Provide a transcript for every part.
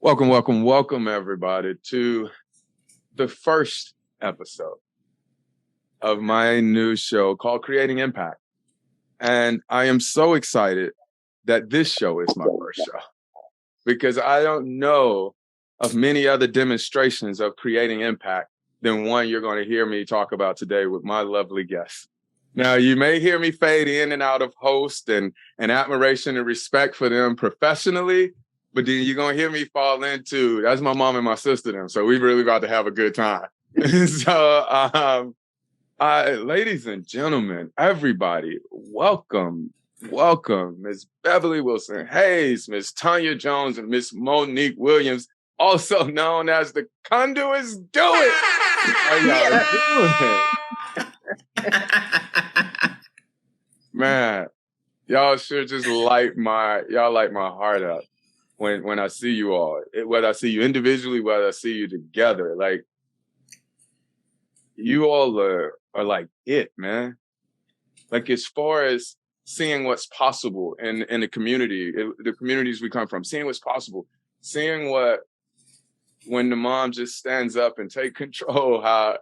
Welcome, everybody, to the first episode of my new show called Creating Impact. And I am so excited that this show is my first show because I don't know of many other demonstrations of creating impact than one you're going to hear me talk about today with my lovely guests. Now, you may hear me fade in and out of host and admiration and respect for them professionally, but then you're going to hear me fall into, that's my mom and my sister them. So we really about to have a good time. So, ladies and gentlemen, everybody, welcome, Ms. Beverley Wislon-Hayes, Ms. Tonya Jones, and Ms. Monique Williams, also known as the Conduits Do It. How y'all doing? Man, y'all sure just light my heart up when I see you all. Whether I see you individually, whether I see you together, like you all are like it, man. Like as far as seeing what's possible in the community, the communities we come from, seeing what's possible, seeing when the mom just stands up and take control, how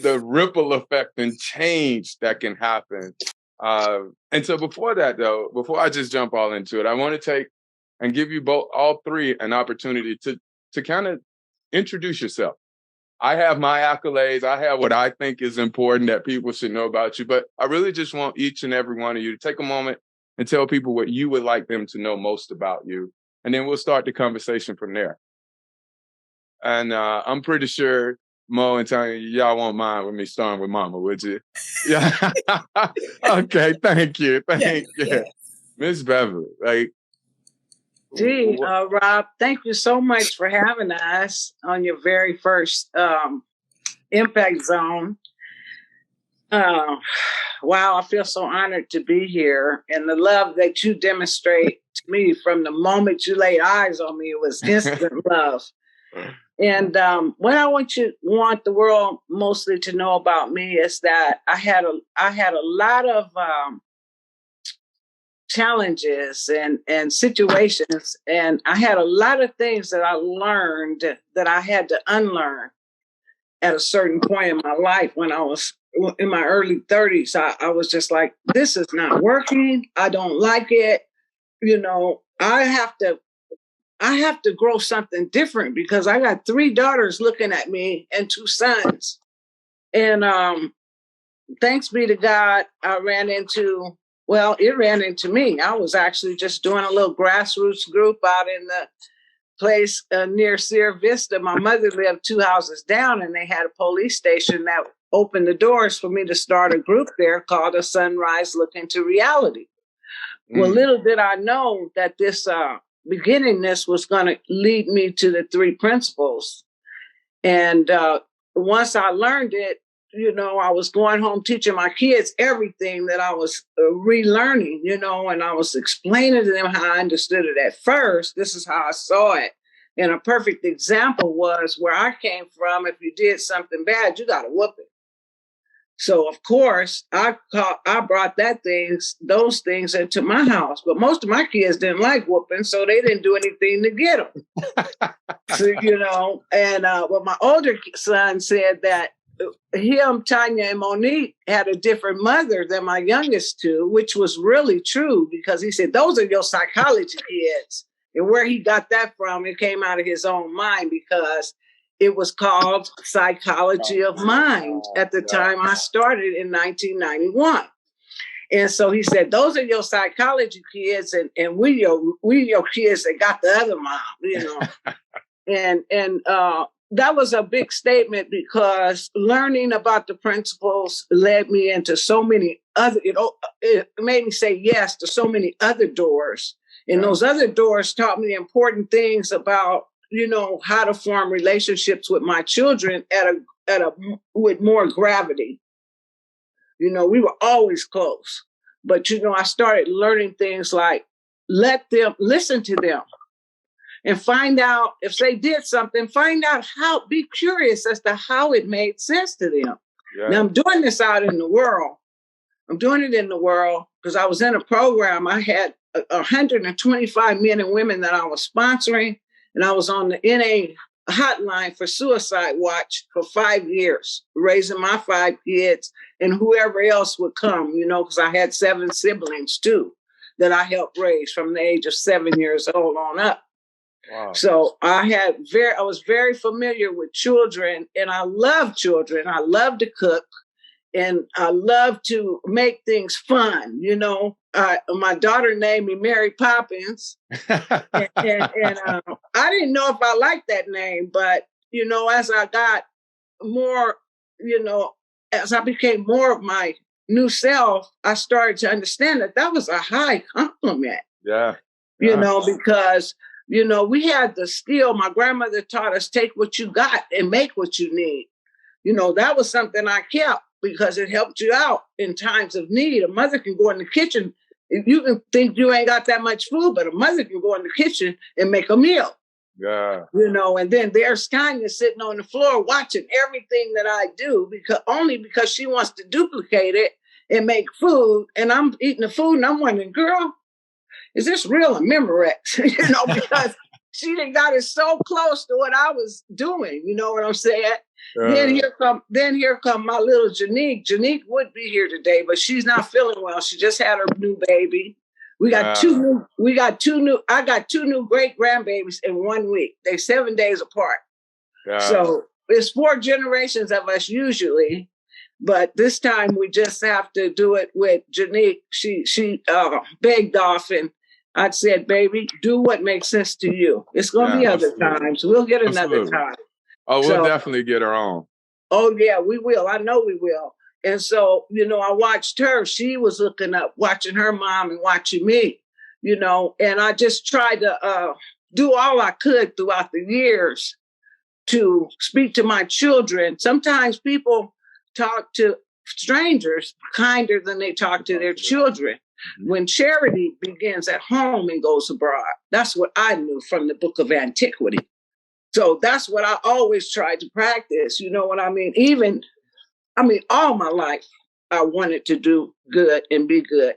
the ripple effect and change that can happen. And so before that, though, before I just jump all into it, I want to take and give you all three an opportunity to kind of introduce yourself. I have my accolades. I have what I think is important that people should know about you. But I really just want each and every one of you to take a moment and tell people what you would like them to know most about you. And then we'll start the conversation from there. And I'm pretty sure Mo and Tonya, y'all won't mind with me starting with Mama, would you? Yeah. Okay. Thank you. Thank you. Miss Beverley, like. Gee, Rob, thank you so much for having us on your very first Impact Zone. Wow, I feel so honored to be here. And the love that you demonstrate to me from the moment you laid eyes on me was instant love. And what I want the world mostly to know about me is that I had a lot of challenges and situations, and I had a lot of things that I learned that I had to unlearn at a certain point in my life. When I was in my early 30s, I was just like, this is not working. I don't like it. You know, I have to grow something different because I got 3 daughters looking at me and 2 sons. And thanks be to God, it ran into me. I was actually just doing a little grassroots group out in the place near Sierra Vista. My mother lived 2 houses down, and they had a police station that opened the doors for me to start a group there called A Sunrise Look Into Reality. Well, little did I know that this beginningness was going to lead me to the 3 principles. And once I learned it, you know, I was going home teaching my kids everything that I was relearning, you know, and I was explaining to them how I understood it at first. This is how I saw it. And a perfect example was where I came from. If you did something bad, you got to whoop it. So, of course, I brought those things into my house. But most of my kids didn't like whooping, so they didn't do anything to get them. So, you know, and well, my older son said that him, Tonya, and Monique had a different mother than my youngest 2, which was really true because he said, those are your psychology kids. And where he got that from, it came out of his own mind because it was called Psychology of Mind at the time I started in 1991. And so he said, those are your psychology kids, and we your kids that got the other mom, you know. and that was a big statement because learning about the principles led me into so many other, it made me say yes to so many other doors. And those other doors taught me important things about, you know, how to form relationships with my children with more gravity. You know, we were always close, but, you know, I started learning things like listen to them. And find out if they did something, be curious as to how it made sense to them. Yeah. Now I'm doing this out in the world. I'm doing it in the world because I was in a program. I had 125 men and women that I was sponsoring. And I was on the NA hotline for suicide watch for 5 years, raising my 5 kids and whoever else would come, because I had 7 siblings too that I helped raise from the age of 7 years old on up. Wow. So I was very familiar with children, and I love children. I love to cook, and I love to make things fun. My daughter named me Mary Poppins, and I didn't know if I liked that name, but as I got more, as I became more of my new self, I started to understand that was a high compliment. Yeah. Because we had the skill. My grandmother taught us, take what you got and make what you need. That was something I kept because it helped you out in times of need. A mother can go in the kitchen. You can think you ain't got that much food, but a mother can go in the kitchen and make a meal. Yeah. And then there's Tanya sitting on the floor watching everything that I do because she wants to duplicate it and make food. And I'm eating the food and I'm wondering, girl, is this real or Memorex? Because she done got it so close to what I was doing. You know what I'm saying? Then here come my little Janique. Janique would be here today, but she's not feeling well. She just had her new baby. I got two new great grandbabies in 1 week. They're 7 days apart. So it's 4 generations of us usually. But this time we just have to do it with Janique. She begged off, and I said, baby, do what makes sense to you. It's going to be other times. We'll get another time. Oh, we'll definitely get her on. Oh, yeah, we will. I know we will. And so, I watched her. She was looking up, watching her mom and watching me, and I just tried to do all I could throughout the years to speak to my children. Sometimes people talk to strangers kinder than they talk to their children. When charity begins at home and goes abroad, that's what I knew from the book of antiquity. So that's what I always tried to practice. You know what I mean? All my life, I wanted to do good and be good.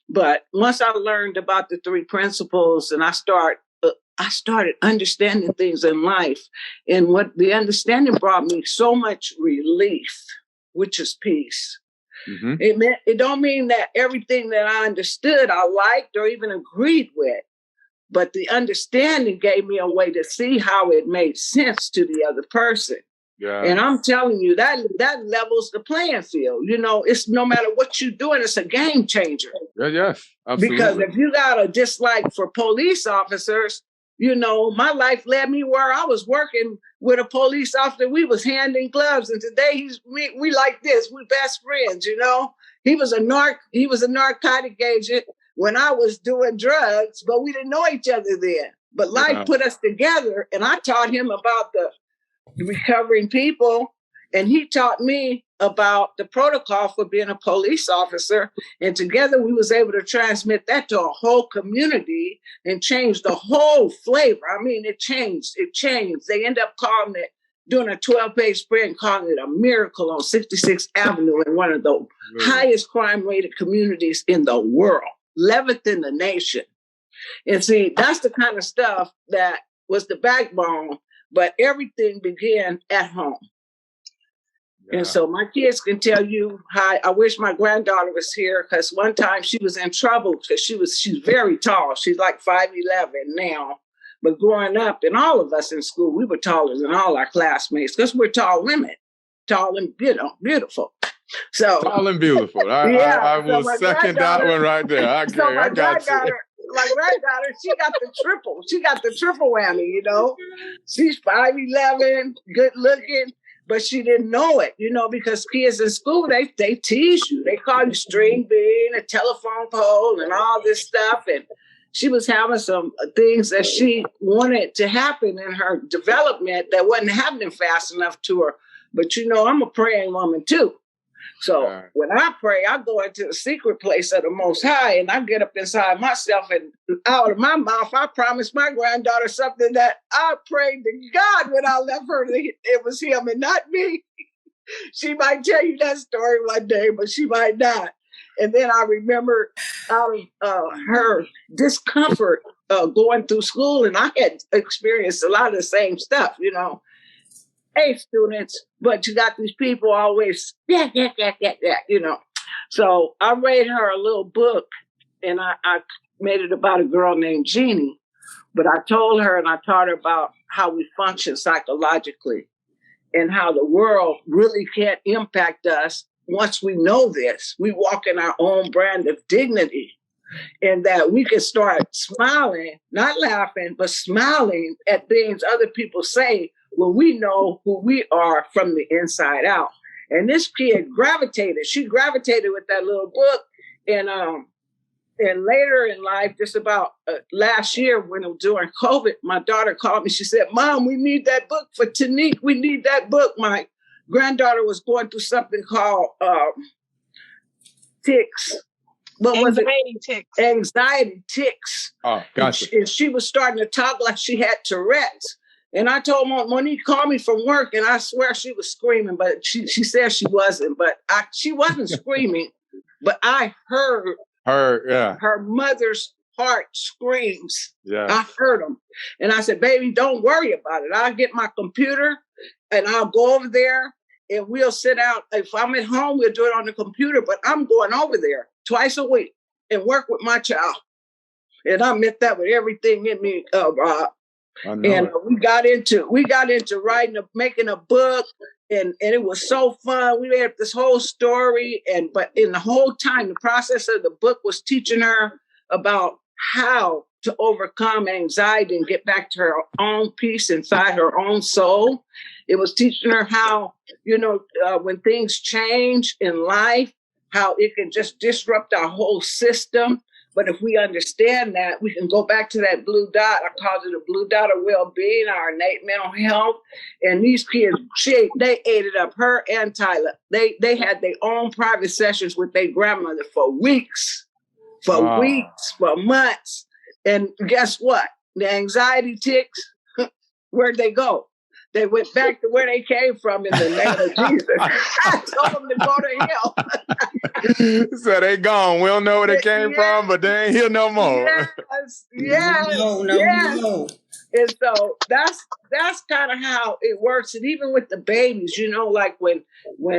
But once I learned about the 3 principles and I started understanding things in life, and what the understanding brought me so much relief, which is peace. Mm-hmm. It don't mean that everything that I understood I liked or even agreed with, but the understanding gave me a way to see how it made sense to the other person. Yeah. And I'm telling you, that levels the playing field. It's no matter what you're doing, it's a game changer. Yes, absolutely. Because if you got a dislike for police officers, my life led me where I was working with a police officer. We was hand in gloves, and today we like this. We best friends. He was a narcotic agent when I was doing drugs, but we didn't know each other then. But life put us together, and I taught him about the recovering people, and he taught me about the protocol for being a police officer. And together we was able to transmit that to a whole community and change the whole flavor. It changed. They end up calling it, doing a 12-page spread and calling it a miracle on 66th Avenue in one of the highest crime rated communities in the world, 11th in the nation. And see, that's the kind of stuff that was the backbone, but everything began at home. Yeah. And so my kids can tell you how I wish my granddaughter was here, because one time she was in trouble because she's very tall. She's like 5'11" now. But growing up, and all of us in school, we were taller than all our classmates because we're tall women, tall and beautiful. So tall and beautiful. I will second that one right there. I got you. My granddaughter, she got the triple. She got the triple whammy, She's 5'11", good looking. But she didn't know it, because kids in school, they tease you. They call you string bean, a telephone pole, and all this stuff. And she was having some things that she wanted to happen in her development that wasn't happening fast enough to her. But, I'm a praying woman, too. So when I pray, I go into the secret place of the Most High, and I get up inside myself, and out of my mouth, I promised my granddaughter something that I prayed to God when I left her. It was him and not me. She might tell you that story one day, but she might not. And then I remember out of her discomfort going through school, and I had experienced a lot of the same stuff, A students, but you got these people always, yeah, So I read her a little book, and I made it about a girl named Jeannie. But I told her and I taught her about how we function psychologically and how the world really can't impact us once we know this. We walk in our own brand of dignity, and that we can start smiling, not laughing, but smiling at things other people say when we know who we are from the inside out. And this kid gravitated. She gravitated with that little book. And later in life, just about last year when it was during COVID, my daughter called me. She said, Mom, we need that book for Tanique. We need that book. My granddaughter was going through something called tics. What was it? Tics. Anxiety tics. Oh, gotcha. And she was starting to talk like she had Tourette's. And I told Monique, call me from work. And I swear she was screaming, but she said she wasn't. But she wasn't screaming. But I heard her mother's heart screams. Yeah. I heard them. And I said, baby, don't worry about it. I'll get my computer and I'll go over there and we'll sit out. If I'm at home, we'll do it on the computer, but I'm going over there twice a week and work with my child. And I meant that with everything in me, Rob. And we got into writing, making a book, and it was so fun. We had this whole story, but in the whole time, the process of the book was teaching her about how to overcome anxiety and get back to her own peace inside her own soul. It was teaching her how, when things change in life, how it can just disrupt our whole system. But if we understand that, we can go back to that blue dot. I called it a blue dot of well-being, our innate mental health. And these kids, they ate it up, her and Tyler. They had their own private sessions with their grandmother for weeks, for months. And guess what? The anxiety tics, where'd they go? They went back to where they came from in the name of Jesus. I told them to go to hell. So they gone. We don't know where they came from, but they ain't here no more. Yes. No. And so that's kind of how it works. And even with the babies, like when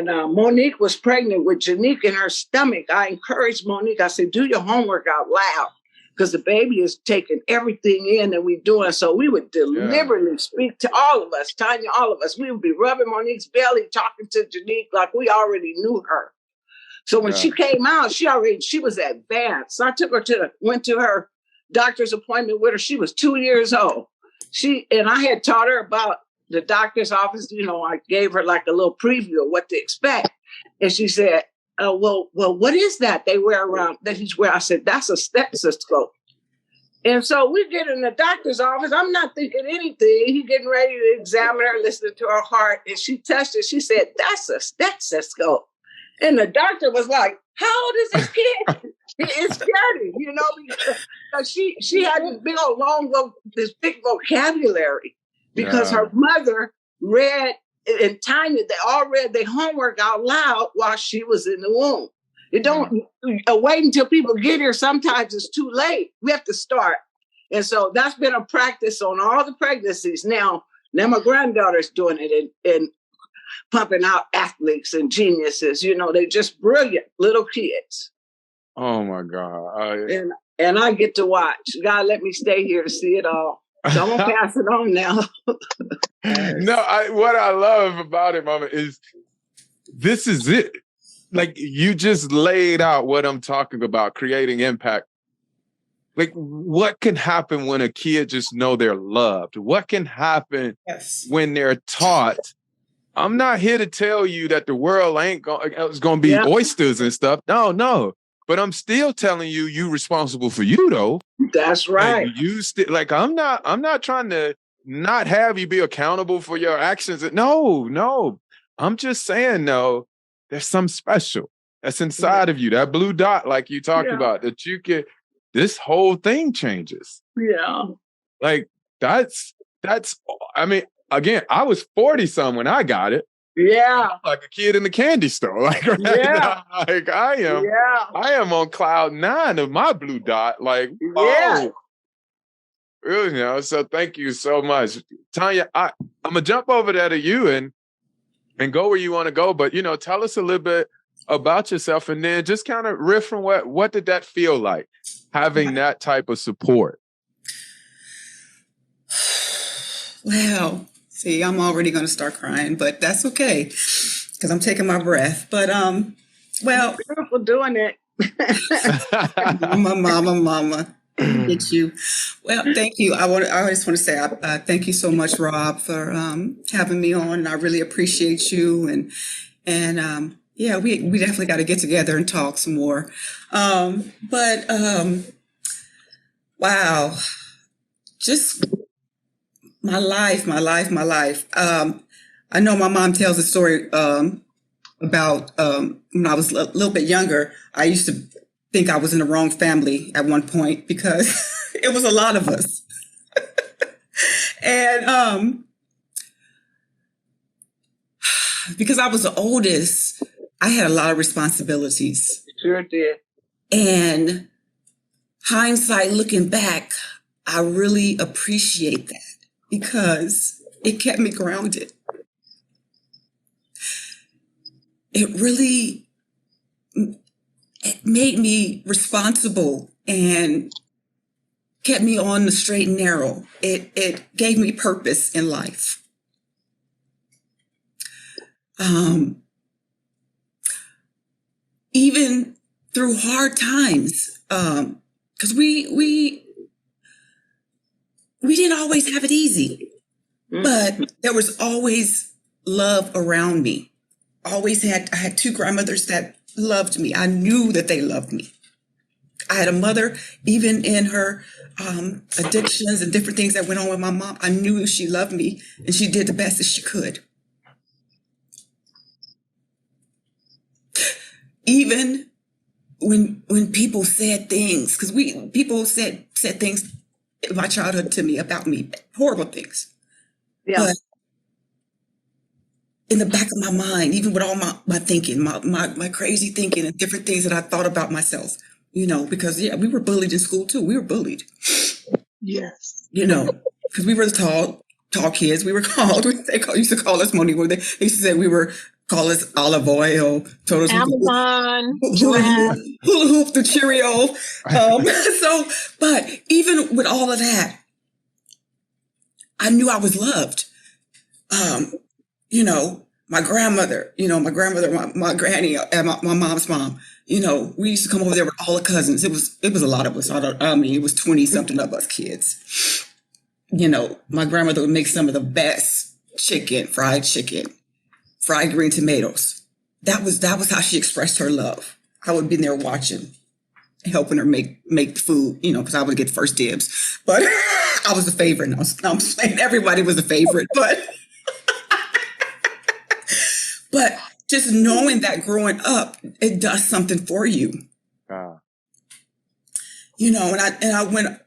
Monique was pregnant with Janique in her stomach, I encouraged Monique. I said, do your homework out loud. Because the baby is taking everything in that we're doing. So we would deliberately speak to all of us, Tonya, all of us. We would be rubbing Monique's belly, talking to Janique like we already knew her. So when she came out, she was advanced. So I took her went to her doctor's appointment with her. She was 2 years old. And I had taught her about the doctor's office. I gave her like a little preview of what to expect. And she said, well, what is that they wear around that he's wearing? I said, that's a stethoscope. And so we get in the doctor's office. I'm not thinking anything. He's getting ready to examine her, listening to her heart. And she touched it. She said, that's a stethoscope. And the doctor was like, how old is this kid? It's scary, because she had this big vocabulary because her mother read and Tiny, they all read their homework out loud while she was in the womb. You don't wait until people get here. Sometimes it's too late. We have to start. And so that's been a practice on all the pregnancies. Now my granddaughter's doing it and pumping out athletes and geniuses. They're just brilliant little kids. Oh my God. And I get to watch. God let me stay here to see it all. So I'm going to pass it on now. No, what I love about it, Mama, is this is it. Like, you just laid out what I'm talking about, creating impact. Like, what can happen when a kid just know they're loved? What can happen when they're taught? I'm not here to tell you that the world it's going to be oysters and stuff. No. But I'm still telling you, you're responsible for you, though. That's right. Like, I'm not trying to not have you be accountable for your actions. No. I'm just saying, no, there's something special that's inside of you. That blue dot, like you talked about, that you can, this whole thing changes. Yeah. Like, that's, I mean, again, I was 40-some when I got it. Yeah. Like a kid in the candy store. Like, right now, like I am on cloud 9 of my blue dot. Like, You know, so thank you so much. Tonya, I'm gonna jump over there to you and go where you want to go, but you know, tell us a little bit about yourself and then just kind of riff from what did that feel like, having that type of support? Wow. See, I'm already going to start crying, but that's okay because I'm taking my breath. But, well. Beautiful doing it. Mama. Get you. Well, thank you. I just want to say, thank you so much, Rob, for having me on. I really appreciate you. And yeah, we definitely got to get together and talk some more. But wow, just my life. I know my mom tells a story about when I was a little bit younger. I used to think I was in the wrong family at one point because it was a lot of us. And because I was the oldest, I had a lot of responsibilities. Sure did. And hindsight, looking back, I really appreciate that because it kept me grounded. It really made me responsible and kept me on the straight and narrow. It gave me purpose in life. Even through hard times, because we didn't always have it easy, but there was always love around me. I had two grandmothers that loved me. I knew that they loved me. I had a mother, even in her addictions and different things that went on with my mom, I knew she loved me and she did the best that she could. Even when people said things, because people said things in my childhood to me, about me, horrible things. Yeah. But in the back of my mind, even with all my thinking, my crazy thinking and different things that I thought about myself, you know, because we were bullied in school too. We were bullied. Yes. You know, because we were the tall kids. We were called, used to call us Monique. They used to say call us olive oil, told us Amazon, hula hoop, the Cheerio. But even with all of that, I knew I was loved. You know, my grandmother, my granny, and my mom's mom, you know, we used to come over there with all the cousins. It was a lot of us. It was 20 something of us kids. You know, my grandmother would make some of the best fried chicken, fried green tomatoes. That was how she expressed her love. I would be there watching, helping her make the food, you know, because I would get first dibs. But I was the favorite. No, I'm saying everybody was a favorite, but just knowing that growing up, it does something for you. You know, and I went on,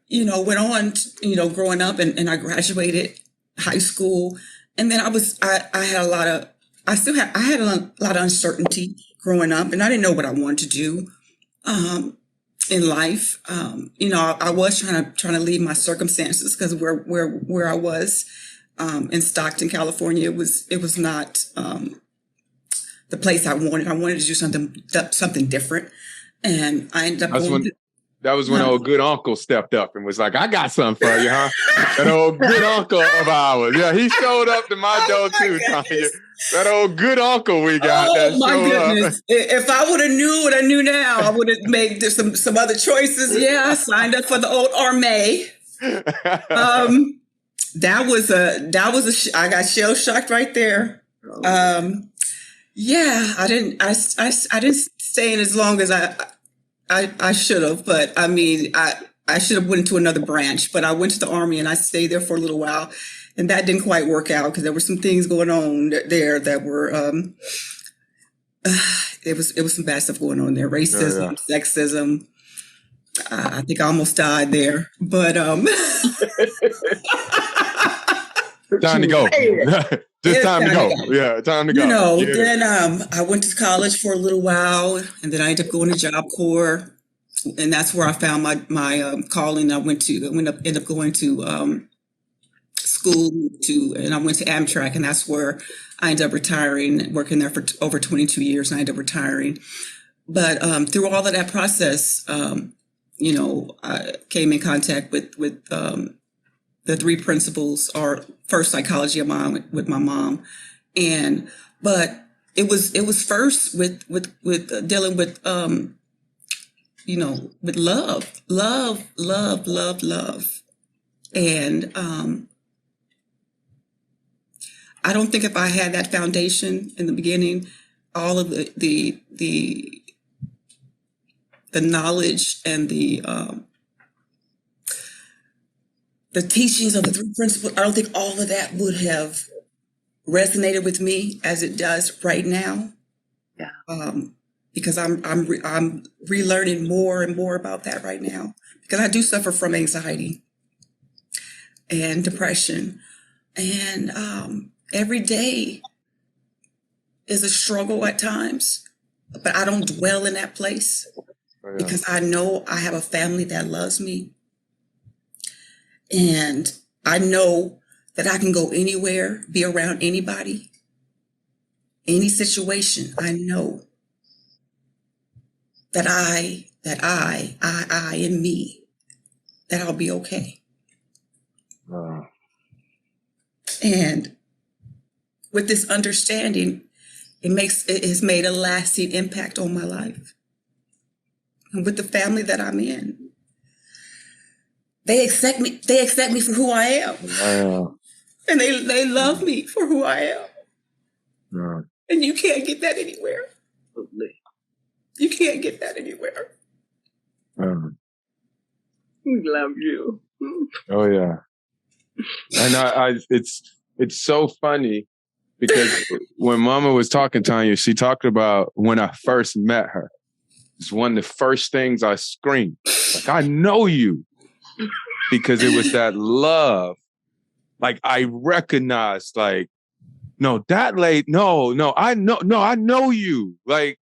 you know, growing up and I graduated high school. And then I had a lot of uncertainty growing up, and I didn't know what I wanted to do in life. You know, I was trying to leave my circumstances because where I was in Stockton, California, it was not the place I wanted. I wanted to do something different, and I ended up That was when old good uncle stepped up and was like, I got something for you, huh? That old good uncle of ours. Yeah, he showed up to my door too, Tonya. That old good uncle we got. Oh, my goodness. If I would have knew what I knew now, I would have made some other choices. Yeah, I signed up for the old army. I got shell shocked right there. Yeah, I didn't stay in as long as I should have, but I mean, I should have went to another branch, but I went to the Army and I stayed there for a little while, and that didn't quite work out because there were some things going on there that were, it was some bad stuff going on there. Racism, sexism. I think I almost died there, but, time to go. Just time to go. Yeah, time to go. You know, then I went to college for a little while, and then I ended up going to Job Corps. And that's where I found my calling. I ended up going to school and I went to Amtrak, and that's where I ended up retiring, working there for over 22 years, and I ended up retiring. But through all of that process, I came in contact with the three principles, or first psychology of mine with my mom, but it was first with dealing with with love, and I don't think if I had that foundation in the beginning, all of the knowledge and the teachings of the three principles, I don't think all of that would have resonated with me as it does right now. Yeah. Because I'm relearning more and more about that right now, because I do suffer from anxiety and depression, and every day is a struggle at times, but I don't dwell in that place because I know I have a family that loves me. And I know that I can go anywhere, be around anybody, any situation. I know that I and me, that I'll be okay. And with this understanding, it has made a lasting impact on my life. And with the family that I'm in, they accept me for who I am. And they love me for who I am. And you can't get that anywhere. You can't get that anywhere. We love you. Oh yeah. And it's so funny because when Mama was talking, Tonya, she talked about when I first met her. It's one of the first things I screamed. Like, I know you. Because it was that love. Like, I recognized, like, no, that lady, I know you. Like,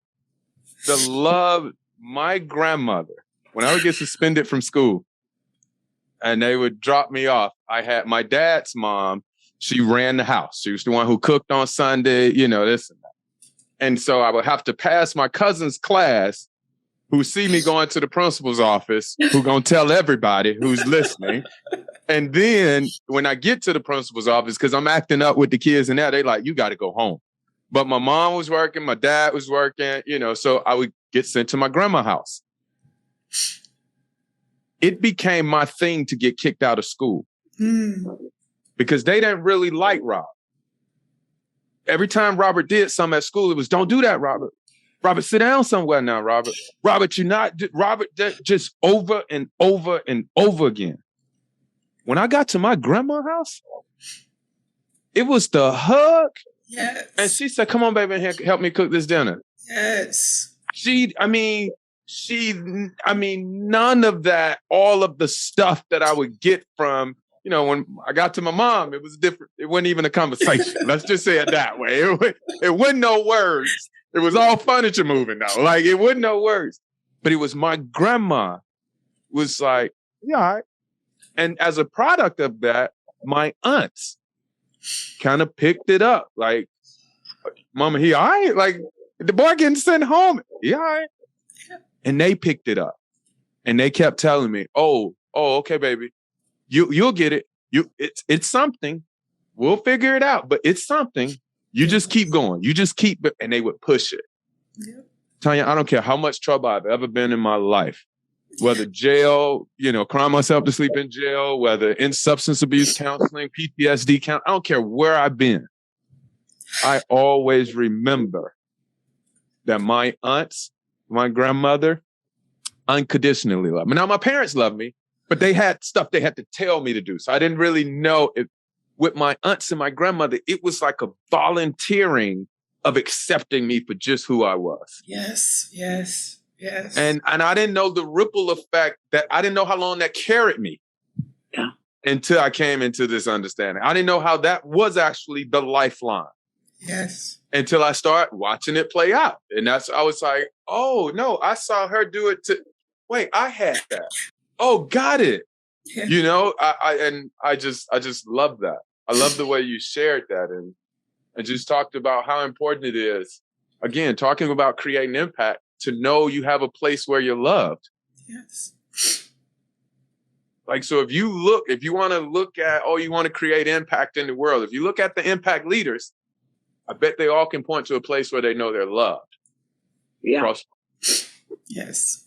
the love, my grandmother, when I would get suspended from school and they would drop me off, I had my dad's mom, she ran the house. She was the one who cooked on Sunday, this and that. And so I would have to pass my cousin's class, who see me going to the principal's office, who gonna tell everybody who's listening. And then when I get to the principal's office, because I'm acting up with the kids and that, they like, you got to go home. But my mom was working, my dad was working, so I would get sent to my grandma's house. It became my thing to get kicked out of school because they didn't really like Rob. Every time Robert did something at school, it was, don't do that, Robert. Robert, sit down somewhere now, Robert. Robert, you're not, Robert, just over and over and over again. When I got to my grandma's house, it was the hug. Yes. And she said, come on, baby, help me cook this dinner. Yes. None of that, all of the stuff that I would get from, when I got to my mom, it was different. It wasn't even a conversation. Let's just say it that way. It wasn't no words. It was all furniture moving though. Like, it wasn't no words. But it was my grandma was like, yeah, all right. And as a product of that, my aunts kind of picked it up. Like, Mama, he all right? Like, the boy getting sent home. He all right? And they picked it up. And they kept telling me, oh, okay, baby. You'll get it. It's something. We'll figure it out. But it's something. You just keep going. You just keep it. And they would push it. Yeah. Tonya, I don't care how much trouble I've ever been in my life. Whether jail, crying myself to sleep in jail, whether in substance abuse counseling, PTSD I don't care where I've been. I always remember that my aunts, my grandmother, unconditionally loved me. Now, my parents loved me, but they had stuff they had to tell me to do. So I didn't really know if with my aunts and my grandmother, it was like a volunteering of accepting me for just who I was. Yes, yes. Yes. And I didn't know the ripple effect that I didn't know how long that carried me. Yeah. Until I came into this understanding. I didn't know how that was actually the lifeline. Yes. Until I started watching it play out. And I was like, oh no, I saw her do it wait, I had that. Oh, got it. Yeah. You know, I just love that. I love the way you shared that and just talked about how important it is. Again, talking about creating impact, to know you have a place where you're loved. Yes. Like, so if you want to look at, you want to create impact in the world. If you look at the impact leaders, I bet they all can point to a place where they know they're loved. Yeah. Yes.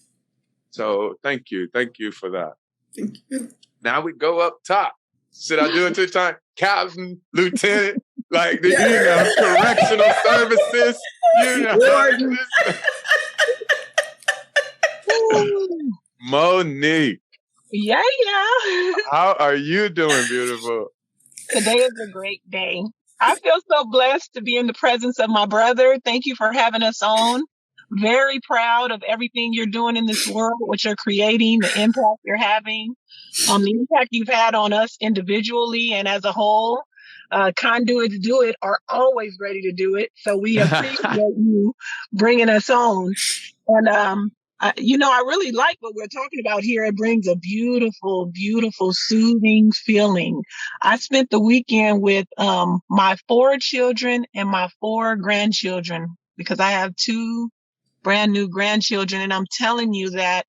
So thank you. Thank you for that. Thank you. Now we go up top. Should I do it 2 times? Captain, lieutenant, like the, correctional services, Monique. Yeah. How are you doing, beautiful? Today is a great day. I feel so blessed to be in the presence of my brother. Thank you for having us on. Very proud of everything you're doing in this world, what you're creating, the impact you're having, the impact you've had on us individually and as a whole. Conduits do it are always ready to do it. So we appreciate you bringing us on. And, I really like what we're talking about here. It brings a beautiful, beautiful, soothing feeling. I spent the weekend with my 4 children and my 4 grandchildren because I have 2 brand new grandchildren. And I'm telling you that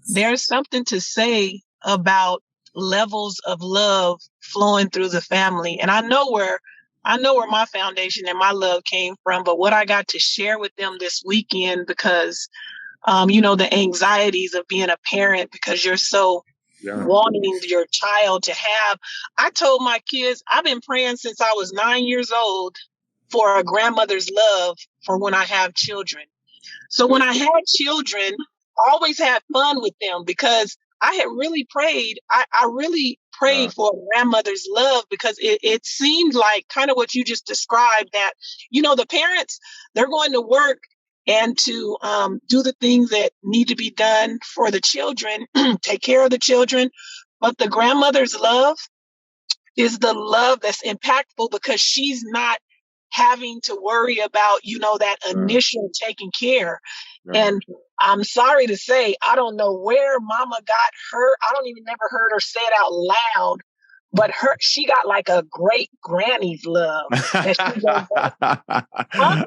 there's something to say about levels of love flowing through the family. And I know where my foundation and my love came from, but what I got to share with them this weekend, because the anxieties of being a parent, because you're so wanting your child to have. I told my kids, I've been praying since I was 9 years old for a grandmother's love for when I have children. So when I had children, I always had fun with them because I had really prayed. I really prayed for a grandmother's love because it seemed like kind of what you just described, that, the parents, they're going to work and to do the things that need to be done for the children, take care of the children. But the grandmother's love is the love that's impactful because she's not having to worry about, that initial taking care. And I'm sorry to say, I don't know where mama got her. I don't even never heard her say it out loud, but she got like a great granny's love. That she I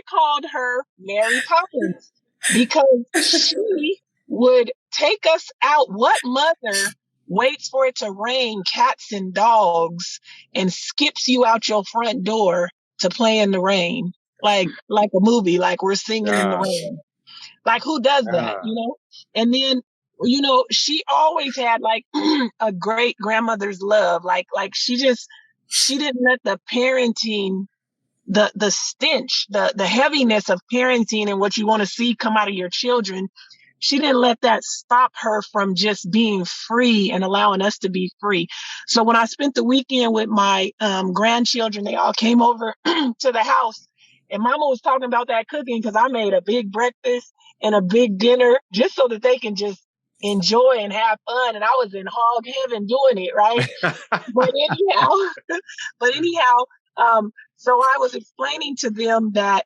called her Mary Poppins because she would take us out. What mother waits for it to rain cats and dogs and skips you out your front door to play in the rain? Like a movie, like we're singing in the rain. Like, who does that, And then, she always had like a great grandmother's love. Like she didn't let the parenting, the stench, the heaviness of parenting and what you want to see come out of your children. She didn't let that stop her from just being free and allowing us to be free. So when I spent the weekend with my grandchildren, they all came over to the house, and mama was talking about that cooking because I made a big breakfast and a big dinner just so that they can just enjoy and have fun. And I was in hog heaven doing it, right? But anyhow, so I was explaining to them that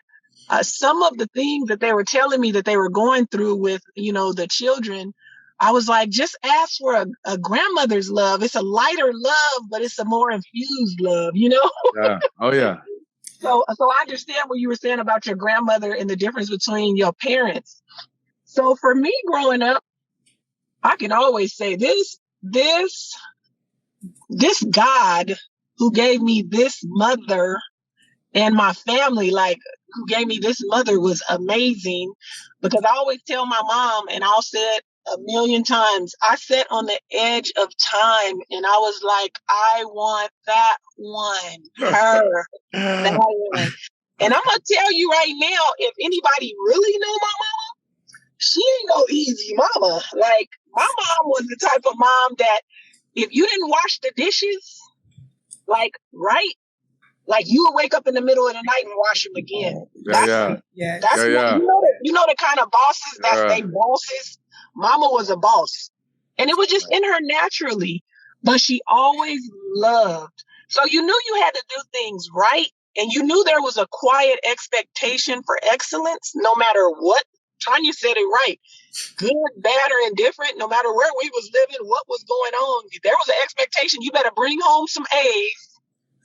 some of the things that they were telling me that they were going through with, the children, I was like, just ask for a grandmother's love. It's a lighter love, but it's a more infused love, Yeah. Oh, yeah. So I understand what you were saying about your grandmother and the difference between your parents. So for me growing up, I can always say this God who gave me this mother and my family, like, who gave me this mother, was amazing, because I always tell my mom, and I'll say it a million times, I sat on the edge of time and I was like, I want that one, her, that one. And I'm going to tell you right now, if anybody really know my mama, she ain't no easy mama. Like, my mom was the type of mom that if you didn't wash the dishes, like, right, like, you would wake up in the middle of the night and wash them again. You know the kind of bosses that's they bosses. Mama was a boss, and it was just in her naturally, but she always loved. So you knew you had to do things right, and you knew there was a quiet expectation for excellence, no matter what Tonya said it right. Good, bad, or indifferent, no matter where we was living, what was going on, there was an expectation. You better bring home some A's.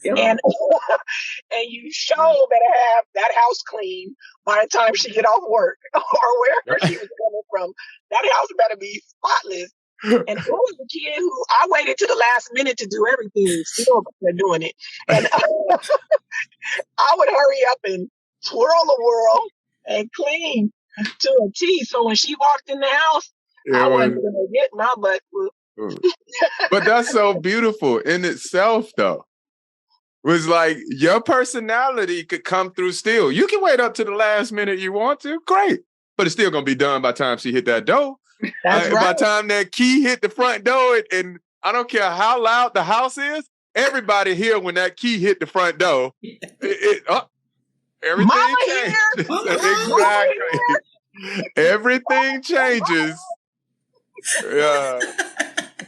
Yep. And you sure better have that house clean by the time she get off work or wherever she was coming from. That house better be spotless. And I was the kid who I waited to the last minute to do everything. Still they're doing it. And I would hurry up and twirl the world and clean to a T. So when she walked in the house, I wasn't going to get my butt. But that's so beautiful in itself, though. Was like your personality could come through still. You can wait up to the last minute you want to. Great. But it's still going to be done by the time she hit that door. That's right. By the time that key hit the front door, and I don't care how loud the house is, everybody here when that key hit the front door, everything Mama changes. Exactly. Everything changes. Yeah.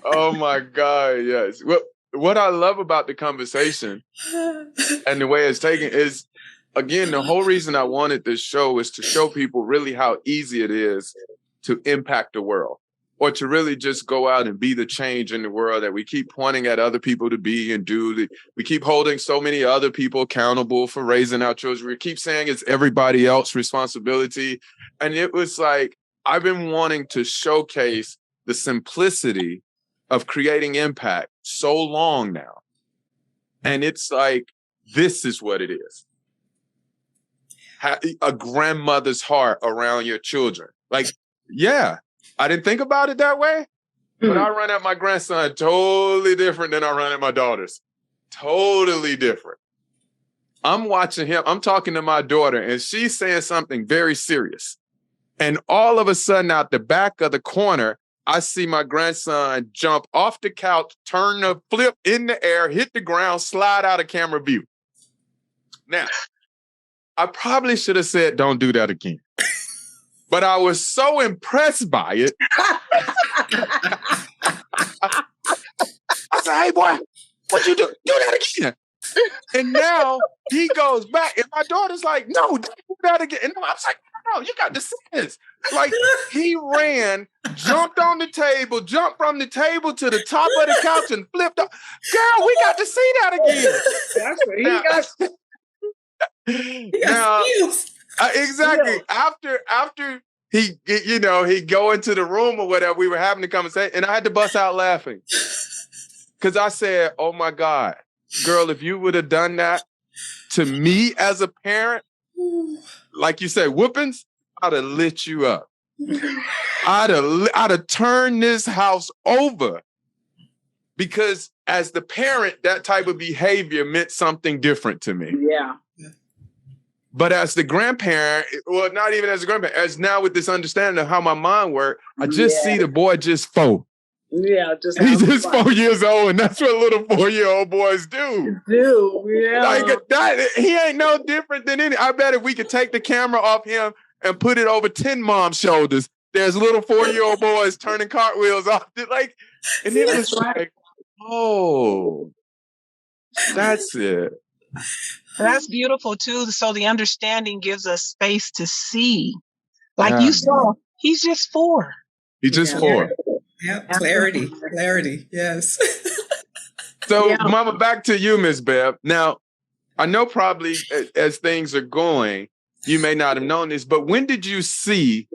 Oh my God, yes. Well, what I love about the conversation and the way it's taken is, again, the whole reason I wanted this show is to show people really how easy it is to impact the world, or to really just go out and be the change in the world that we keep pointing at other people to be and do. We keep holding so many other people accountable for raising our children. We keep saying it's everybody else's responsibility. And it was like, I've been wanting to showcase the simplicity of creating impact so long now. And it's like, this is what it is. A grandmother's heart around your children. Like, yeah, I didn't think about it that way, but I run at my grandson totally different than I run at my daughters. Totally different. I'm watching him. I'm talking to my daughter, and she's saying something very serious. And all of a sudden, out the back of the corner, I see my grandson jump off the couch, turn the flip in the air, hit the ground, slide out of camera view. Now, I probably should have said, don't do that again. But I was so impressed by it. I said, hey, boy, what you do? Do that again. And now he goes back. And my daughter's like, no, don't do that again. And I was like, no, you got to see this. Like, he ran, jumped on the table, jumped from the table to the top of the couch and flipped up. Girl, we got to see that again. That's what he got. Now, exactly. Yeah. After he go into the room or whatever, we were having the conversation, and I had to bust out laughing. Because I said, oh my God, girl, if you would have done that to me as a parent, like you said, whoopings, I'd have lit you up. I'd have turned this house over. Because as the parent, that type of behavior meant something different to me. Yeah. But as the grandparent, well, not even as a grandparent, as now with this understanding of how my mind works, I just see the boy just 4. Yeah, he's just 4 years old, and that's what little 4-year-old boys do. Yeah. Like that, he ain't no different than any. I bet if we could take the camera off him and put it over 10 moms' shoulders, there's little 4-year-old boys turning cartwheels off. Like, and it was like, oh, that's it. That's beautiful too. So the understanding gives us space to see. Like you saw, he's just 4. He's just 4. Yeah, clarity. Yes. So, Mama, back to you, Miss Bev. Now, I know probably as things are going, you may not have known this, but when did you see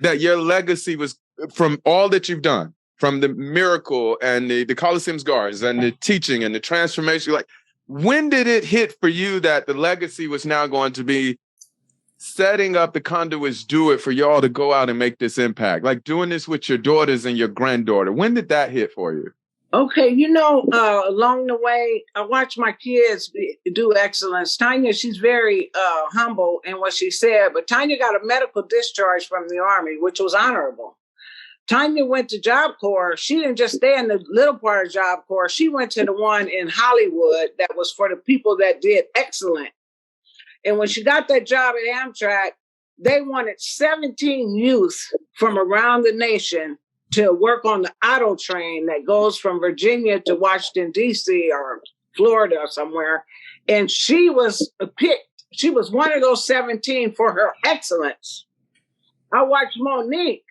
that your legacy was from all that you've done, from the miracle and the Coliseum's Gardens and the teaching and the transformation? Like, when did it hit for you that the legacy was now going to be setting up the conduits, do it for y'all to go out and make this impact, like doing this with your daughters and your granddaughter? When did that hit for you? Okay, along the way, I watched my kids do excellence. Tonya, she's very humble in what she said, but Tonya got a medical discharge from the Army, which was honorable. Tonya went to Job Corps. She didn't just stay in the little part of Job Corps. She went to the one in Hollywood that was for the people that did excellent. And when she got that job at Amtrak, they wanted 17 youth from around the nation to work on the auto train that goes from Virginia to Washington, D.C. or Florida or somewhere. And she was picked. She was one of those 17 for her excellence. I watched Monique.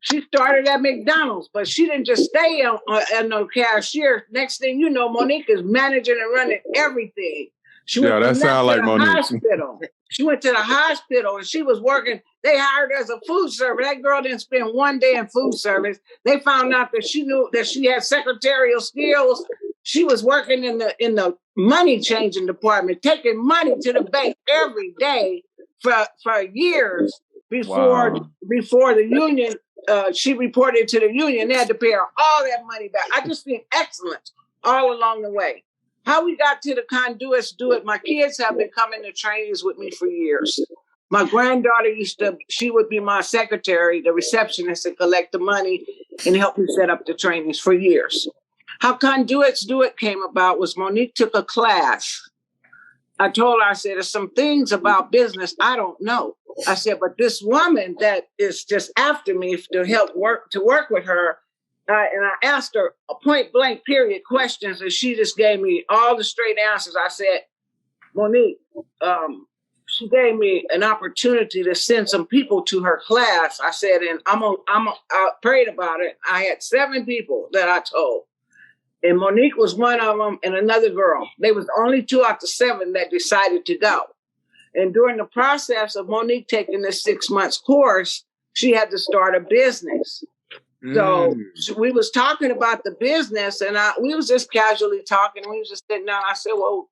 She started at McDonald's, but she didn't just stay as no cashier. Next thing you know, Monique is managing and running everything. She went that sounds like Monique. Hospital. She went to the hospital and she was working. They hired her as a food server. That girl didn't spend one day in food service. They found out that she knew that she had secretarial skills. She was working in the money changing department, taking money to the bank every day for years before the union. She reported to the union. They had to pay her all that money back. I just think excellence all along the way. How we got to the conduits do it. My kids have been coming to trainings with me for years. My granddaughter she would be my secretary, the receptionist, and collect the money and help me set up the trainings for years. How conduits do it came about was Monique took a class. I told her, I said, there's some things about business I don't know. I said, but this woman that is just after me to work with her, and I asked her a point blank period questions, and she just gave me all the straight answers. I said, Monique, she gave me an opportunity to send some people to her class. I said, and I prayed about it. I had 7 people that I told. And Monique was one of them, and another girl. They was only 2 out of 7 that decided to go. And during the process of Monique taking this 6 months course, she had to start a business. So we was talking about the business, and we was just casually talking. We was just sitting down. I said, well,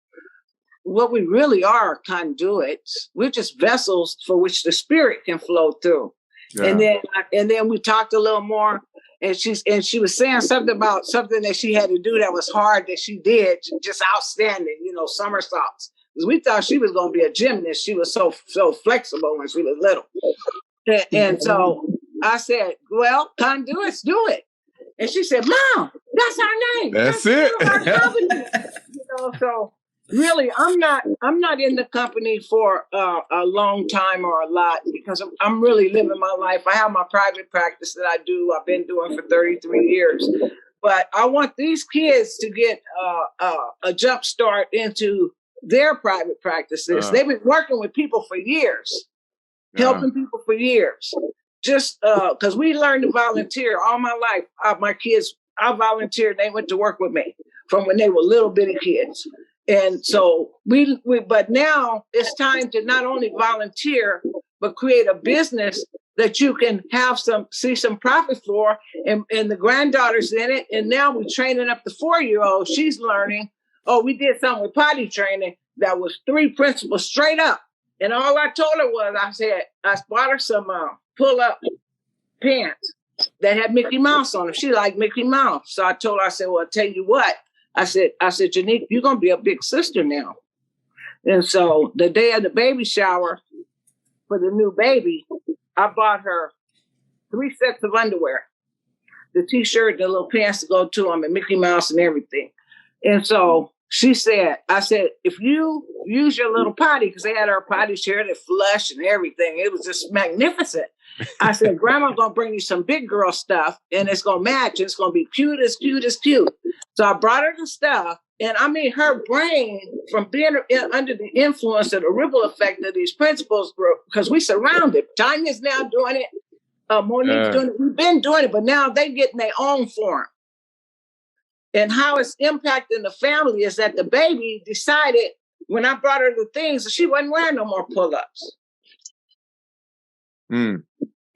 what we really are conduits. We're just vessels for which the spirit can flow through. Yeah. And then we talked a little more. And she was saying something about something that she had to do that was hard that she did, just outstanding, somersaults. Because we thought she was going to be a gymnast. She was so flexible when she was little. And so I said, well, conduits do it. And she said, Mom, that's our name. That's it. Our company. So really, I'm not in the company for a long time or a lot because I'm really living my life. I have my private practice that I do. I've been doing for 33 years. But I want these kids to get a jump start into their private practices. They've been working with people for years, helping people for years. Just because we learned to volunteer all my life. My kids, I volunteered. They went to work with me from when they were little bitty kids. And so but now it's time to not only volunteer, but create a business that you can see some profit for. And the granddaughter's in it. And now we're training up the 4-year-old. She's learning. Oh, we did something with potty training that was 3 principles straight up. And all I told her was, I bought her some pull-up pants that had Mickey Mouse on them. She liked Mickey Mouse. So I told her, I said, well, I'll tell you what. I said, Janique, you're going to be a big sister now. And so the day of the baby shower for the new baby, I bought her 3 sets of underwear, the T-shirt, the little pants to go to them, and Mickey Mouse and everything. And so I said, if you use your little potty, because they had her potty chair that flushed and everything, it was just magnificent. I said, Grandma's going to bring you some big girl stuff, and it's going to match. It's going to be cute as cute as cute. So I brought her the stuff, and I mean, her brain, from being under the influence of the ripple effect of these principles, because we surrounded. Tanya's now doing it. Monique's doing it. We've been doing it, but now they're getting their own form. And how it's impacting the family is that the baby decided, when I brought her the things, she wasn't wearing no more pull-ups. And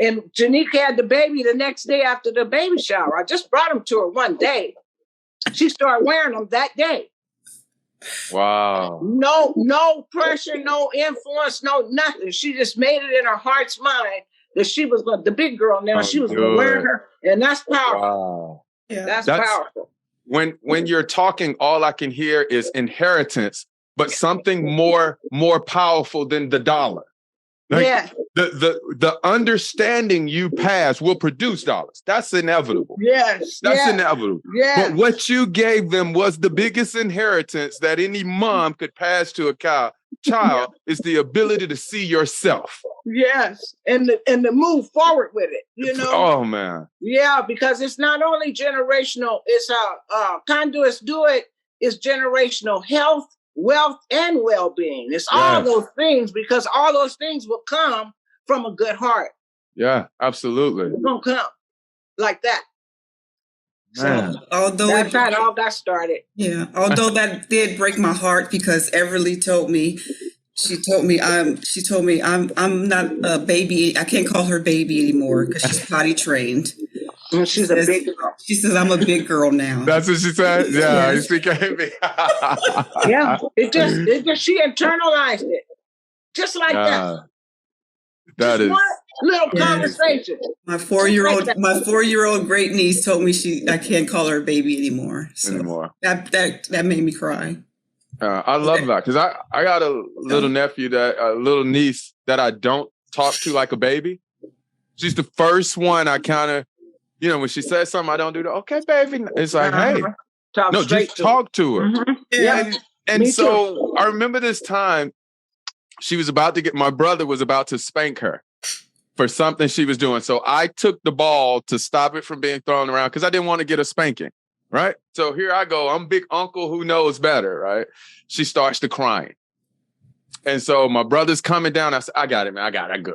Janique had the baby the next day after the baby shower. I just brought him to her one day. She started wearing them that day. Wow. No pressure, no influence, no nothing. She just made it in her heart's mind that she was the big girl now. She was going to wear her. And that's powerful. Wow. Yeah. That's powerful. When you're talking, all I can hear is inheritance, but something more powerful than the dollar. Like the understanding you pass will produce dollars. That's inevitable. Yes. That's inevitable. Yes. But what you gave them was the biggest inheritance that any mom could pass to a child is the ability to see yourself. Yes. And to move forward with it, Oh man. Yeah, because it's not only generational, it's conduits do it is generational health, wealth and well-being. It's all those things, because all those things will come from a good heart. Yeah, absolutely. It's gonna come like that. Man. So although that's how it all got started. Yeah. Although that did break my heart, because Everly told me, she told me I'm not a baby. I can't call her baby anymore because she's potty trained. She's a big girl. She says I'm a big girl now. That's what she said. Yeah, Yes. she became me. Yeah, it just she internalized it, just like that. That just is one little conversation. My 4-year-old great niece told me I can't call her a baby anymore. So that made me cry. I love that, because I got a little little niece that I don't talk to like a baby. She's the first one I kind of, when she says something I don't do, okay, baby. It's like, hey, just talk to her. Mm-hmm. Yeah. And so I remember this time she was about to my brother was about to spank her for something she was doing. So I took the ball to stop it from being thrown around because I didn't want to get a spanking. Right. So here I go. I'm big uncle who knows better. Right. She starts to crying. And so my brother's coming down. I said, I got it, man. I got it. I go,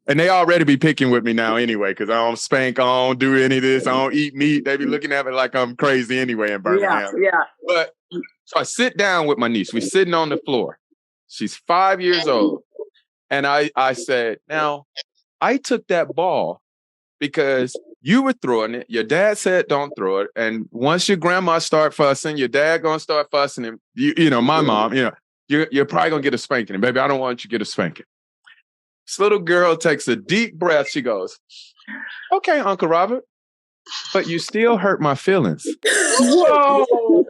And they already be picking with me now anyway, because I don't spank, I don't do any of this, I don't eat meat. They be looking at me like I'm crazy anyway in Birmingham. Yeah. But so I sit down with my niece. We're sitting on the floor. She's 5 years old. And I said, now, I took that ball because you were throwing it. Your dad said don't throw it. And once your grandma start fussing, your dad going to start fussing. And my mom, you're probably going to get a spanking. And baby, I don't want you to get a spanking. This little girl takes a deep breath. She goes, okay, Uncle Robert, but you still hurt my feelings. Whoa.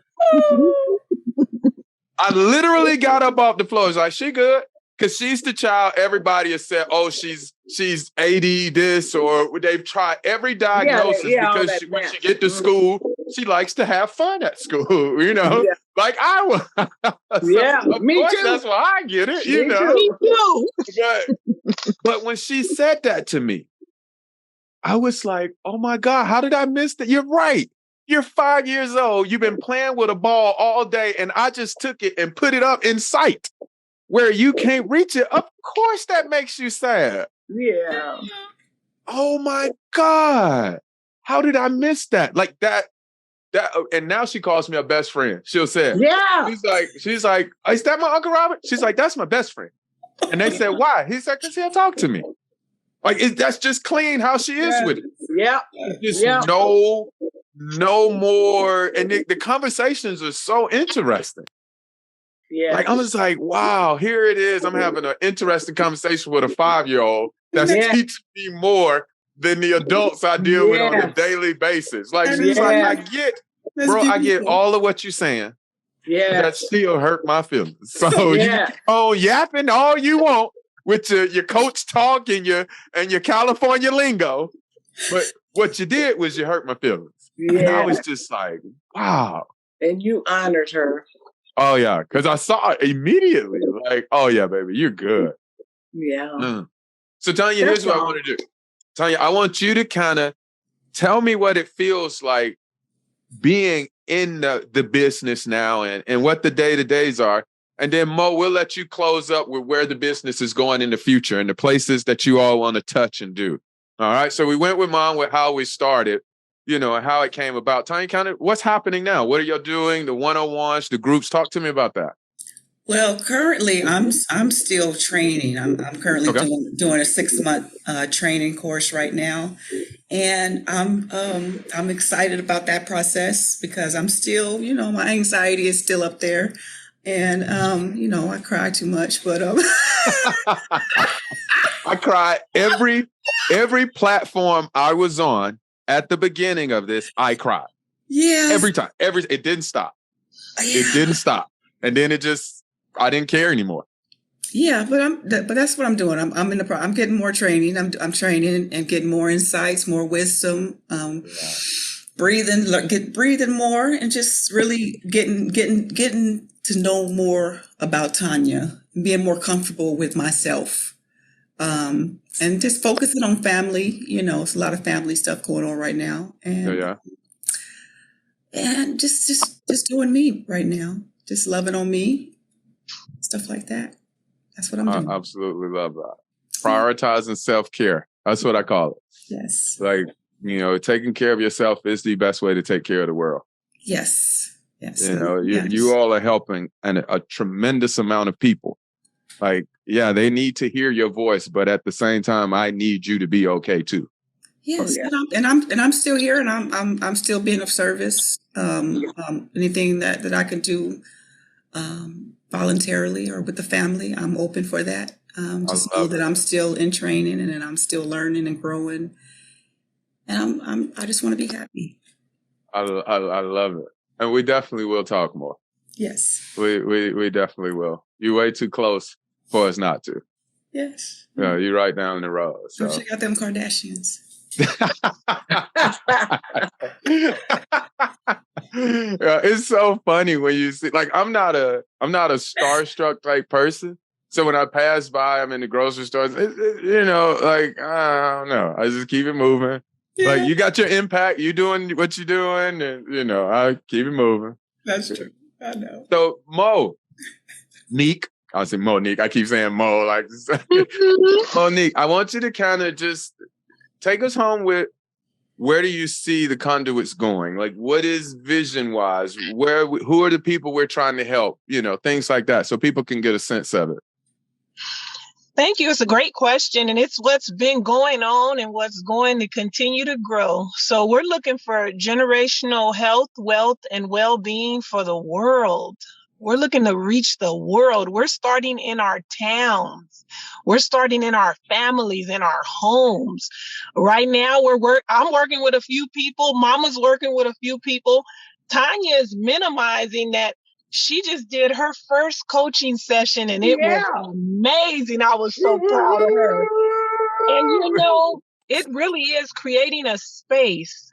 I literally got up off the floor. I was like, she good? Because she's the child everybody has said, oh, she's AD this, or they've tried every diagnosis because when she get to school, she likes to have fun at school, like I was. So, me too. That's why I get it, Me too. But when she said that to me, I was like, oh my God, how did I miss that? You're right. You're 5 years old. You've been playing with a ball all day, and I just took it and put it up in sight where you can't reach it. Of course that makes you sad. Yeah. Oh my God. How did I miss that? Like that, and now she calls me a best friend. She'll say, yeah. She's like, is that my Uncle Robert? She's like, that's my best friend. And they said, why? He said, because he'll talk to me. Like, that's just clean how she is with it. Yeah. Just no more. And the conversations are so interesting. Yeah. Like, I'm just like, wow, here it is. I'm having an interesting conversation with a 5-year-old that's teaching me more than the adults I deal with on a daily basis. Like, she's like, I get all of what you're saying. Yeah. That still hurt my feelings. So you keep on yapping all you want with your coach talk and your California lingo. But what you did was you hurt my feelings. Yeah. And I was just like, wow. And you honored her. Oh, yeah. Because I saw it immediately. Like, oh, yeah, baby, you're good. Yeah. So, Tonya, here's what I want to do. Tonya, I want you to kind of tell me what it feels like being in the business now and what the day-to-days are. And then, Mo, we'll let you close up with where the business is going in the future and the places that you all want to touch and do. All right. So we went with Mom with how we started, and how it came about. Tonya, kind of what's happening now? What are y'all doing? The one-on-ones, the groups? Talk to me about that. Well, currently I'm still training. I'm currently doing a 6-month training course right now, and I'm excited about that process because I'm still, my anxiety is still up there, and I cry too much, but I cry every platform I was on at the beginning of this. I cried. Yeah, every time. It didn't stop. Yeah. It didn't stop, and then I didn't care anymore. Yeah, but that's what I'm doing. I'm getting more training. I'm training and getting more insights, more wisdom, breathing more, and just really getting to know more about Tonya, being more comfortable with myself, and just focusing on family. It's a lot of family stuff going on right now, and and just doing me right now. just loving on me, stuff like that. That's what I'm doing. I absolutely love that. Prioritizing self-care. That's what I call it. Yes. Like, taking care of yourself is the best way to take care of the world. Yes. Yes. You all are helping a tremendous amount of people. Like, yeah, they need to hear your voice, but at the same time, I need you to be okay too. Yes, and I'm still here, and I'm still being of service. Anything that I can do voluntarily or with the family, I'm open for that. Just know that I'm still in training and I'm still learning and growing, and I just want to be happy. I love it, and we definitely will talk more. Yes, we definitely will. You're way too close for us not to. Yes, you're right down the road. So check out them Kardashians. It's so funny when you see, like, I'm not a starstruck type person. So when I pass by, I'm in the grocery stores, like, I don't know. I just keep it moving. Yeah. Like, you got your impact, you doing what you're doing, and, I keep it moving. That's true. I know. So, Monique, I say Monique. I keep saying Mo, like, Monique, I want you to kind of just take us home with, where do you see the conduits going? Like, what is vision-wise? Who are the people we're trying to help? Things like that, so people can get a sense of it. Thank you. It's a great question, and it's what's been going on and what's going to continue to grow. So we're looking for generational health, wealth, and well-being for the world. We're looking to reach the world. We're starting in our towns. We're starting in our families, in our homes. Right now, I'm working with a few people. Mama's working with a few people. Tonya is minimizing that. She just did her first coaching session, and it was amazing. I was so proud of her. And, it really is creating a space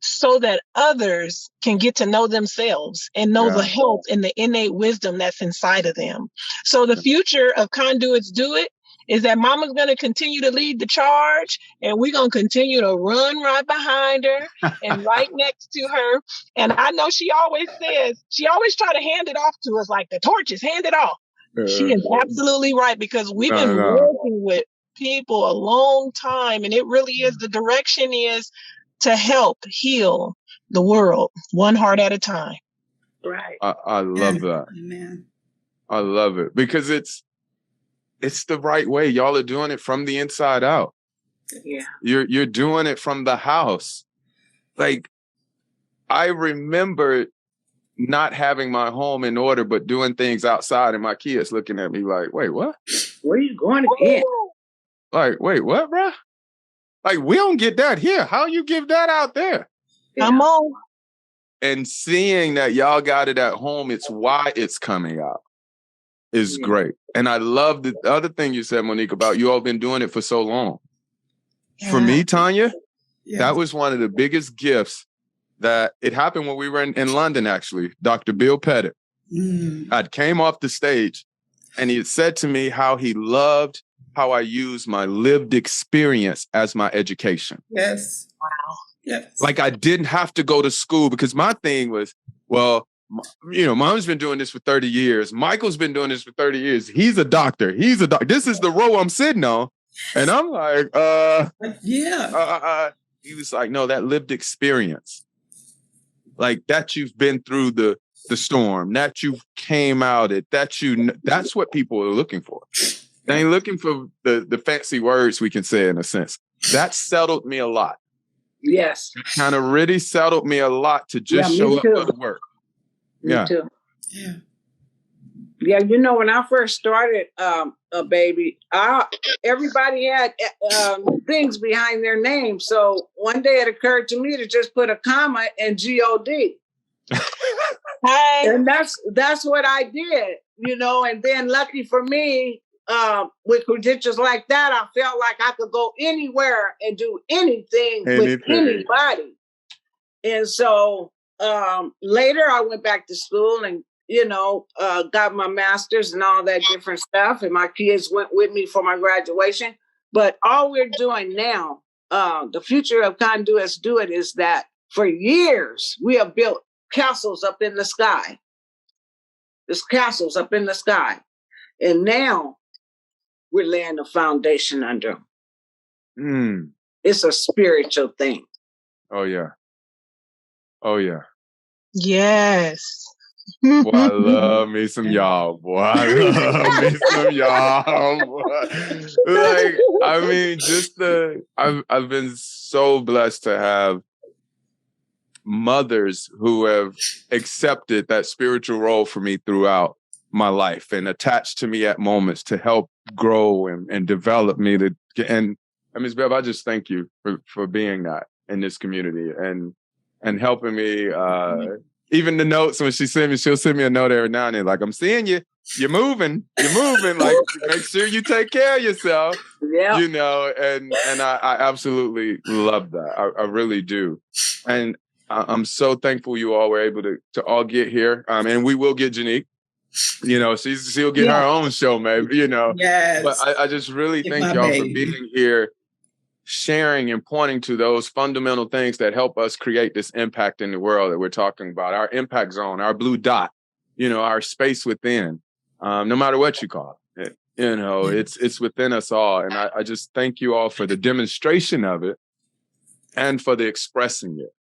so that others can get to know themselves and know the health and the innate wisdom that's inside of them. So the future of Conduits Do It is that Mama's going to continue to lead the charge, and we're going to continue to run right behind her and right next to her. And I know she always try to hand it off to us like the torches, hand it off. She is absolutely right, because we've been working with people a long time, and it really is, the direction is to help heal the world one heart at a time. Right. I love that. Amen. I love it, because it's the right way. Y'all are doing it from the inside out. Yeah. You're doing it from the house. Like, I remember not having my home in order, but doing things outside, and my kids looking at me like, wait, what? Where are you going again? Like, wait, what, bro? Like, we don't get that here. How you give that out there? Come on. And seeing that y'all got it at home, it's why it's coming out, is great. And I love the other thing you said, Monique, about you all been doing it for so long. Yeah. For me, Tonya, that was one of the biggest gifts. That it happened when we were in London, actually. Dr. Bill Pettit. I came off the stage, and he had said to me how he loved how I use my lived experience as my education. Yes. Wow. Yes. Like, I didn't have to go to school, because my thing was, well, Mom's been doing this for 30 years. Michael's been doing this for 30 years. He's a doctor. This is the row I'm sitting on. And I'm like, he was like, no, that lived experience. Like, that you've been through the storm, that you came out it, that's what people are looking for. They ain't looking for the fancy words, we can say, in a sense. That settled me a lot. Yes. Kind of really settled me a lot to just show up for the work. Me too. Yeah. Yeah, when I first started Baby, everybody had things behind their name. So one day it occurred to me to just put a comma and G-O-D. Hey. And that's what I did, and then lucky for me, with credentials like that, I felt like I could go anywhere and do anything with anybody. And so later I went back to school and got my master's and all that different stuff. And my kids went with me for my graduation. But all we're doing now, the future of Conduits Do It, is that for years we have built castles up in the sky. There's castles up in the sky. And now we're laying the foundation under them. It's a spiritual thing. Oh, yeah. Oh, yeah. Yes. Boy, I love me some y'all. Boy, I love me some y'all. Boy. Like, I mean, I've been so blessed to have mothers who have accepted that spiritual role for me throughout my life and attached to me at moments to help grow and develop me and Ms. Bev, I just thank you for being that in this community and helping me. Even the notes when she'll send me a note every now and then, like, I'm seeing you, you're moving, like, make sure you take care of yourself. Yeah. You know, and I absolutely love that. I really do. And I'm so thankful you all were able to all get here. And we will get Janique. You know, she'll get her own show, maybe, you know. Yes. But I just really thank y'all for being here, sharing and pointing to those fundamental things that help us create this impact in the world that we're talking about, our impact zone, our blue dot, you know, our space within, no matter what you call it, you know, it's within us all. And I just thank you all for the demonstration of it and for the expressing it.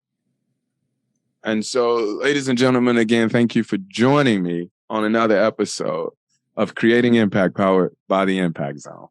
And so, ladies and gentlemen, again, thank you for joining me on another episode of Creating Impact, powered by the Impact Zone.